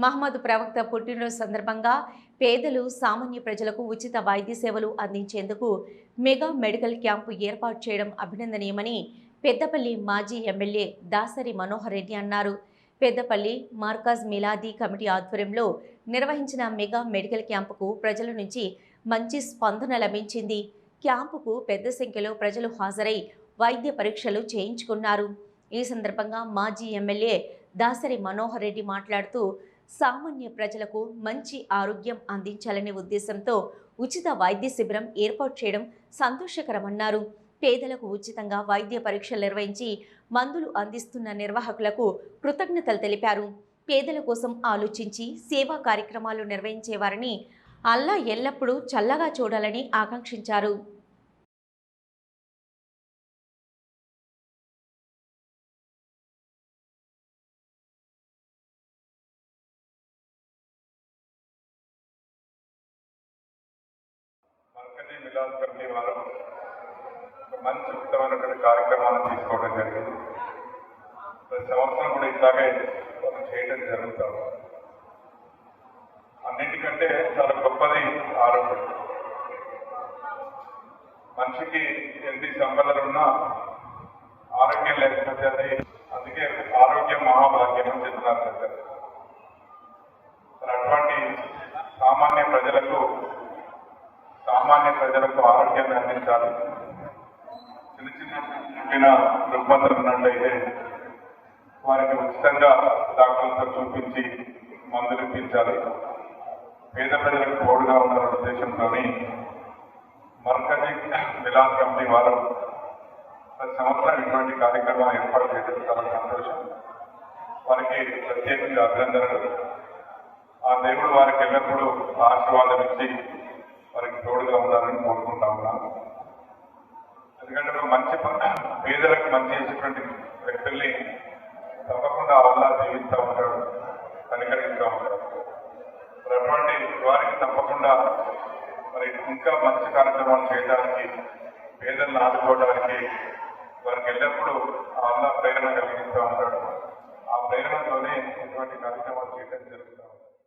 మహమ్మద్ ప్రవక్త పుట్టినరోజు సందర్భంగా పేదలు సామాన్య ప్రజలకు ఉచిత వైద్య సేవలు అందించేందుకు మెగా మెడికల్ క్యాంపు ఏర్పాటు చేయడం అభినందనీయమని పెద్దపల్లి మాజీ ఎమ్మెల్యే దాసరి మనోహర్ రెడ్డి అన్నారు. పెద్దపల్లి మార్కజ్ మిలాదీ కమిటీ ఆధ్వర్యంలో నిర్వహించిన మెగా మెడికల్ క్యాంపుకు ప్రజల నుంచి మంచి స్పందన లభించింది. క్యాంపుకు పెద్ద సంఖ్యలో ప్రజలు హాజరై వైద్య పరీక్షలు చేయించుకున్నారు. ఈ సందర్భంగా మాజీ ఎమ్మెల్యే దాసరి మనోహర్ రెడ్డి మాట్లాడుతూ సామాన్య ప్రజలకు మంచి ఆరోగ్యం అందించాలనే ఉద్దేశంతో ఉచిత వైద్య శిబిరం ఏర్పాటు చేయడం సంతోషకరమన్నారు. పేదలకు ఉచితంగా వైద్య పరీక్షలు నిర్వహించి మందులు అందిస్తున్న నిర్వాహకులకు కృతజ్ఞతలు తెలిపారు. పేదల కోసం ఆలోచించి సేవా కార్యక్రమాలు నిర్వహించేవారిని అల్లా ఎల్లప్పుడూ చల్లగా చూడాలని ఆకాంక్షించారు. మార్కజ్ మిలాద్ కమిటీ వారు మంచి ఉత్తమమైనటువంటి కార్యక్రమాలను తీసుకోవడం జరిగింది. ప్రతి సంవత్సరం కూడా ఇట్లాగే చేయడం జరుగుతాం. అన్నింటికంటే చాలా గొప్పది ఆరోగ్యం. మనిషికి ఎన్ని సంపదలున్నా ఆరోగ్యం లేకపోతే అది అందుకే ఆరోగ్యం మహాభాగ్యం అని చెప్తున్నారు పెద్దలు. అటువంటి సామాన్య ప్రజలకు ఆరోగ్యాన్ని అందించాలి. చిన్న రుగ్మతలు ఉన్నట్లయితే వారికి ఉచితంగా డాక్టర్లతో చూపించి మందులు ఇప్పించాలి. పేద ప్రజలకు తోడుగా ఉన్న ఉద్దేశంతో మార్కజ్ మిలాద్ కమిటీ వారు ప్రతి సంవత్సరం ఇటువంటి కార్యక్రమాలు ఏర్పాటు చేయడం చాలా సంతోషం. వారికి ప్రత్యేకంగా అభినందనలు. ఆ దేవుడు వారికి ఎల్లప్పుడూ ఆశీర్వాదం ఇచ్చి వారికి తోడుగా ఉండాలని కోరుకుంటా ఉన్నాను. ఎందుకంటే మంచి పేదలకు మంచి చేసేటువంటి వ్యక్తుల్ని తప్పకుండా అల్లా జీవిస్తూ ఉంటాడు, కనికరిస్తూ ఉంటాడు. అటువంటి వారికి తప్పకుండా మరి ఇంకా మంచి కార్యక్రమాలు చేయడానికి, పేదలను ఆదుకోవడానికి వారికి ఎల్లప్పుడూ అల్లా ప్రేరణ కలిగిస్తూ ఉంటాడు. ఆ ప్రేరణతోనే ఇటువంటి కార్యక్రమాలు చేయడం జరుగుతుంది.